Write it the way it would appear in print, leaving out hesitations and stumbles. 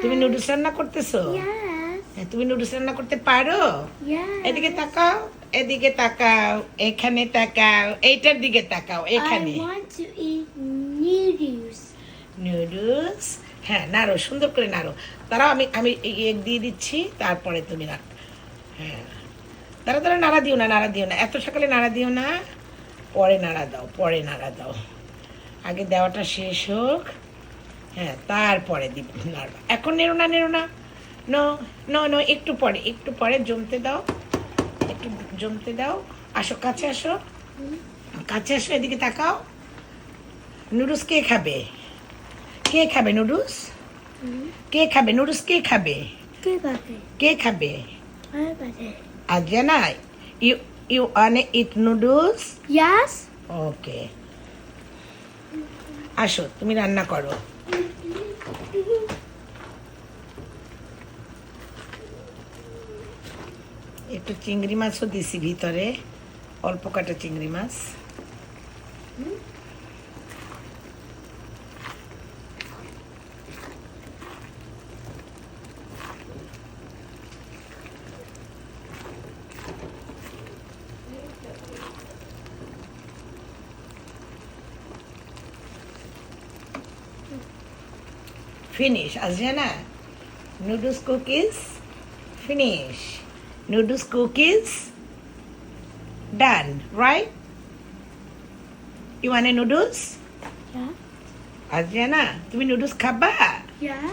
তুমি নুডলস রান্না করতেছো? Yes. হ্যাঁ, তুমি নুডলস রান্না করতে পারো? Yes. এদিকে তাকাও, এদিকে তাকাও, এখানে তাকাও, এইটার দিকে তাকাও, এখানে। I want to eat noodles. Noodles, হ্যাঁ নাড়ো, সুন্দর করে নাড়ো। তারাও আমি আমি এগ দিয়ে দিচ্ছি, তারপরে তুমি হ্যাঁ, তারা তারা নাড়া দিও না, নাড়া দিও না, এত সকালে নাড়া দিও না, পরে নাড়া দাও, পরে নাড়া দাও, আগে দেওয়াটা শেষ হোক, হ্যাঁ তারপরে দিব নাড়া। এখন নেড়ো না, নেড়ো না, নো নো নো, একটু পরে, একটু পরে জমতে দাও, একটু জমতে দাও। আসো কাছে, আসো কাছে, আসো, এদিকে তাকাও। নুডলস কে খাবে? কে খাবে নুডলস? কে খাবে নুডলস? কে খাবে? Goodbye. কে খাবে? Goodbye. Ajana, you wanna eat noodles? Yes. ওকে, আসো তুমি রান্না করো। একটু চিংড়ি মাছও দিছি ভিতরে, অল্প কাটা চিংড়ি মাছ। Finish, Ajana. Noodles cookies. Finish. Noodles cookies. Done, right? You want a noodles? Yeah. Ajana, তুমি নুডলস খাবা? Yeah.